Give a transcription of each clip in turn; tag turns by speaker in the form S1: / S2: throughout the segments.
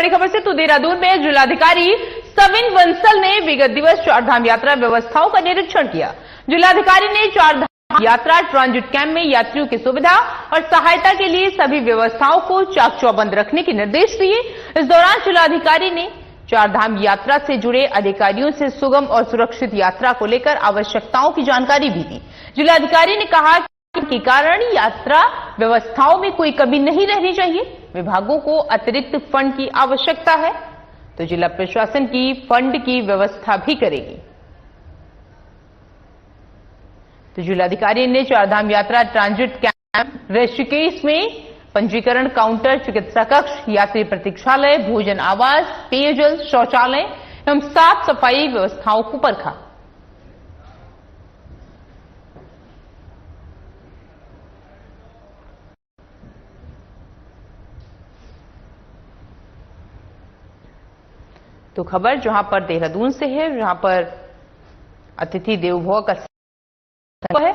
S1: बड़ी खबर से तो देहरादून में जिलाधिकारी सविन बंसल ने विगत दिवस चारधाम यात्रा व्यवस्थाओं का निरीक्षण किया। जिलाधिकारी ने चारधाम यात्रा ट्रांजिट कैंप में यात्रियों की सुविधा और सहायता के लिए सभी व्यवस्थाओं को चाक चौबंद रखने के निर्देश दिए। इस दौरान जिलाधिकारी ने चारधाम यात्रा से जुड़े अधिकारियों से सुगम और सुरक्षित यात्रा को लेकर आवश्यकताओं की जानकारी भी दी। जिलाधिकारी ने कहा के कारण यात्रा व्यवस्थाओं में कोई कमी नहीं रहनी चाहिए। विभागों को अतिरिक्त फंड की आवश्यकता है तो जिला प्रशासन की फंड की व्यवस्था भी करेगी। तो जिलाधिकारी ने चारधाम यात्रा ट्रांजिट कैंप ऋषिकेश में पंजीकरण काउंटर, चिकित्सा कक्ष, यात्री प्रतीक्षालय, भोजन आवास, पेयजल, शौचालय एवं साफ सफाई व्यवस्थाओं को परखा। तो खबर जहां पर देहरादून से है, जहां पर अतिथि देवो भव का है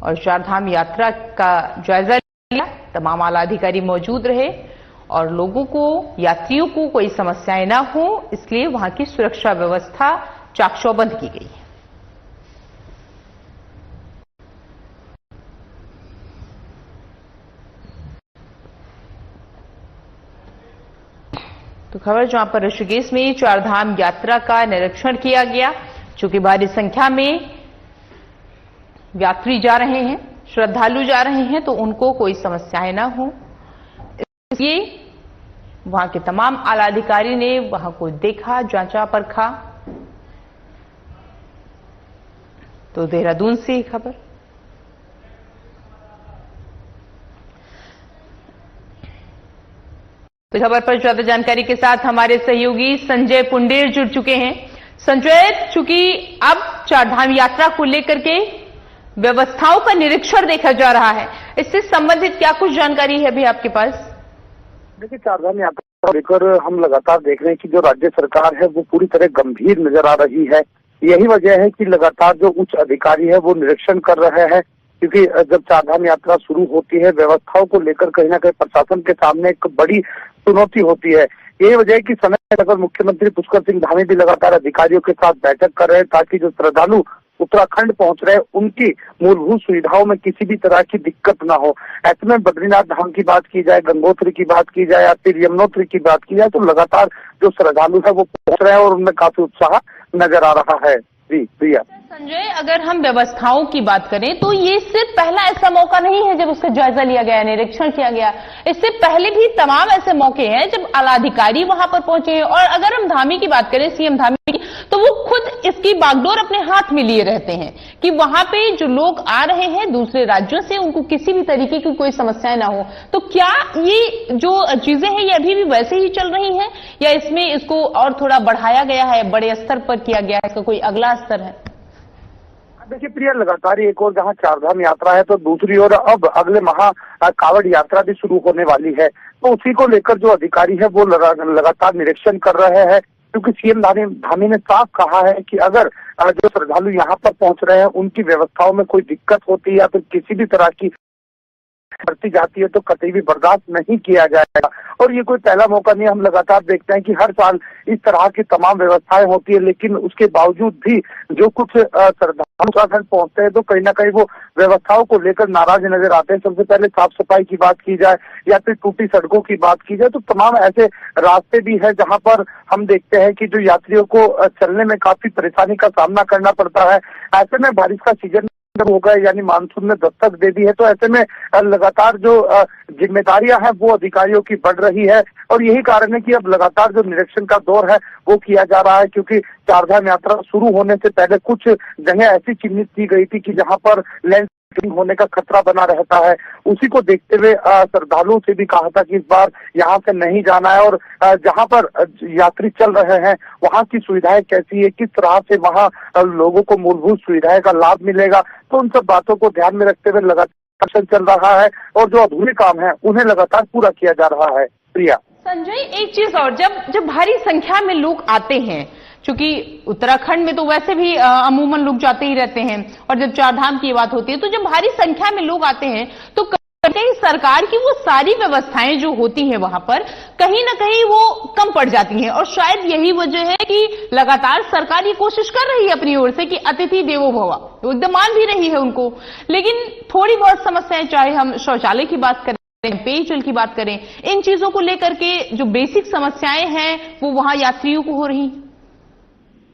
S1: और चारधाम यात्रा का जायजा लिया। तमाम आला अधिकारी मौजूद रहे और लोगों को, यात्रियों को कोई समस्याएं ना हो, इसलिए वहां की सुरक्षा व्यवस्था चाक चौबंद की गई है। तो खबर जहां पर ऋषिकेश में चारधाम यात्रा का निरीक्षण किया गया। चूंकि भारी संख्या में यात्री जा रहे हैं, श्रद्धालु जा रहे हैं, तो उनको कोई समस्याएं ना हो, इसलिए वहां के तमाम आला अधिकारी ने वहां को देखा, जांचा, परखा। तो देहरादून से खबर। तो खबर पर ज्यादा जानकारी के साथ हमारे सहयोगी संजय पुंडेर जुड़ चुके हैं। संजय, चूंकि अब चारधाम यात्रा को लेकर के व्यवस्थाओं का निरीक्षण देखा जा रहा है, इससे संबंधित क्या कुछ जानकारी है अभी आपके पास?
S2: देखिए, चारधाम यात्रा को लेकर हम लगातार देख रहे हैं कि जो राज्य सरकार है वो पूरी तरह गंभीर नजर आ रही है। यही वजह है कि लगातार जो उच्च अधिकारी है वो निरीक्षण कर रहे हैं, क्योंकि जब चारधाम यात्रा शुरू होती है, व्यवस्थाओं को लेकर कहीं ना कहीं प्रशासन के सामने एक बड़ी चुनौती होती है। यही वजह है कि समय अगर मुख्यमंत्री पुष्कर सिंह धामी भी लगातार अधिकारियों के साथ बैठक कर रहे हैं ताकि जो श्रद्धालु उत्तराखंड पहुंच रहे हैं उनकी मूलभूत सुविधाओं में किसी भी तरह की दिक्कत ना हो। ऐसे में बद्रीनाथ धाम की बात की जाए, गंगोत्री की बात की जाए या फिर यमुनोत्री की बात की जाए, तो लगातार जो श्रद्धालु है वो पहुंच रहे हैं और उनमें काफी उत्साह नजर आ रहा है। जी प्रिया।
S1: संजय, अगर हम व्यवस्थाओं की बात करें तो ये सिर्फ पहला ऐसा मौका नहीं है जब उसका जायजा लिया गया, निरीक्षण किया गया। इससे पहले भी तमाम ऐसे मौके हैं जब आलाधिकारी वहां पर पहुंचे हैं। और अगर हम धामी की बात करें, सीएम धामी की, तो वो खुद इसकी बागडोर अपने हाथ में लिए रहते हैं कि वहां पे जो लोग आ रहे हैं दूसरे राज्यों से, उनको किसी भी तरीके की कोई समस्याएं ना हो। तो क्या ये जो चीजें हैं ये अभी भी वैसे ही चल रही हैं या इसमें इसको और थोड़ा बढ़ाया गया है, बड़े स्तर पर किया गया है, इसका कोई अगला स्तर है?
S2: देखिए प्रिया, लगातार एक और जहां चारधाम यात्रा है तो दूसरी ओर अब अगले माह कावड़ यात्रा भी शुरू होने वाली है। तो उसी को लेकर जो अधिकारी है वो लगातार निरीक्षण कर रहे हैं, क्योंकि सीएम धामी ने साफ कहा है कि अगर जो श्रद्धालु यहाँ पर पहुंच रहे हैं उनकी व्यवस्थाओं में कोई दिक्कत होती है या फिर किसी भी तरह की बढ़ती जाती है तो कतई भी बर्दाश्त नहीं किया जाएगा। और ये कोई पहला मौका नहीं, हम लगातार देखते हैं कि हर साल इस तरह की तमाम व्यवस्थाएं होती है, लेकिन उसके बावजूद भी जो कुछ श्रद्धालु उत्तराखंड पहुंचते हैं तो कहीं ना कहीं वो व्यवस्थाओं को लेकर नाराज नजर आते हैं। सबसे पहले साफ सफाई की बात की जाए या फिर टूटी सड़कों की बात की जाए, तो तमाम ऐसे रास्ते भी है जहाँ पर हम देखते हैं कि जो यात्रियों को चलने में काफी परेशानी का सामना करना पड़ता है। ऐसे में बारिश का सीजन हो गया, यानी मानसून ने दस्तक दे दी है, तो ऐसे में लगातार जो जिम्मेदारियां हैं वो अधिकारियों की बढ़ रही है। और यही कारण है कि अब लगातार जो निरीक्षण का दौर है वो किया जा रहा है, क्योंकि चारधाम यात्रा शुरू होने से पहले कुछ जगह ऐसी चिन्हित की गई थी कि जहां पर लैंड होने का खतरा बना रहता है। उसी को देखते हुए श्रद्धालुओं से भी कहा था कि इस बार यहाँ से नहीं जाना है और जहाँ पर यात्री चल रहे हैं वहाँ की सुविधाएं कैसी है, किस तरह से वहाँ लोगों को मूलभूत सुविधाएं का लाभ मिलेगा। तो उन सब बातों को ध्यान में रखते हुए लगातार चल रहा है और जो अधूरे काम है उन्हें लगातार पूरा किया जा रहा है। प्रिया।
S1: संजय, एक चीज और, जब भारी संख्या में लोग आते हैं, चूंकि उत्तराखंड में तो वैसे भी अमूमन लोग जाते ही रहते हैं, और जब चारधाम की बात होती है तो जब भारी संख्या में लोग आते हैं तो कहीं सरकार की वो सारी व्यवस्थाएं जो होती हैं वहां पर कहीं ना कहीं वो कम पड़ जाती हैं और शायद यही वजह है कि लगातार सरकार ये कोशिश कर रही है अपनी ओर से कि अतिथि देवो भव, वो एकदम मान भी रही है उनको, लेकिन थोड़ी बहुत समस्याएं, चाहे हम शौचालय की बात करें, पेयजल की बात करें, इन चीजों को लेकर के जो बेसिक समस्याएं हैं वो वहां यात्रियों को हो रही।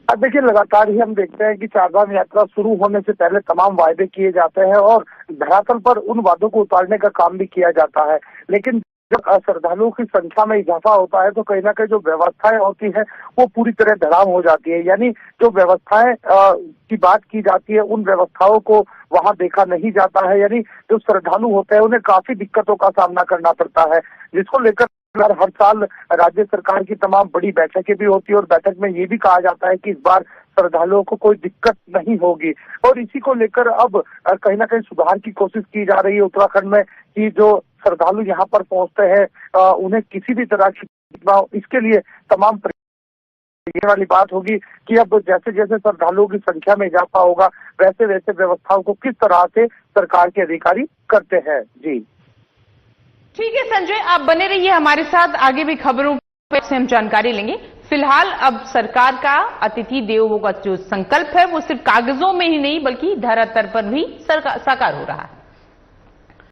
S2: अब देखिए, लगातार ही हम देखते हैं कि चारधाम यात्रा शुरू होने से पहले तमाम वायदे किए जाते हैं और धरातल पर उन वादों को उतारने का काम भी किया जाता है, लेकिन जब श्रद्धालुओं की संख्या में इजाफा होता है तो कहीं ना कहीं जो व्यवस्थाएं होती है वो पूरी तरह धराम हो जाती है। यानी जो व्यवस्थाएं की बात की जाती है उन व्यवस्थाओं को वहां देखा नहीं जाता है। यानी जो श्रद्धालु होते हैं उन्हें काफी दिक्कतों का सामना करना पड़ता है, जिसको लेकर हर साल राज्य सरकार की तमाम बड़ी बैठकें भी होती है और बैठक में ये भी कहा जाता है कि इस बार श्रद्धालुओं को कोई दिक्कत नहीं होगी। और इसी को लेकर अब कहीं ना कहीं सुधार की कोशिश की जा रही है उत्तराखंड में कि जो श्रद्धालु यहाँ पर पहुंचते हैं उन्हें किसी भी तरह की, इसके लिए तमाम ये वाली बात होगी कि अब जैसे जैसे श्रद्धालुओं की संख्या में इजाफा होगा वैसे वैसे व्यवस्थाओं को किस तरह से सरकार के अधिकारी करते हैं। जी
S1: ठीक है संजय, आप बने रहिए हमारे साथ, आगे भी खबरों से हम जानकारी लेंगे। फिलहाल अब सरकार का अतिथि देवो भव का जो संकल्प है वो सिर्फ कागजों में ही नहीं बल्कि धरातल पर भी साकार हो रहा है।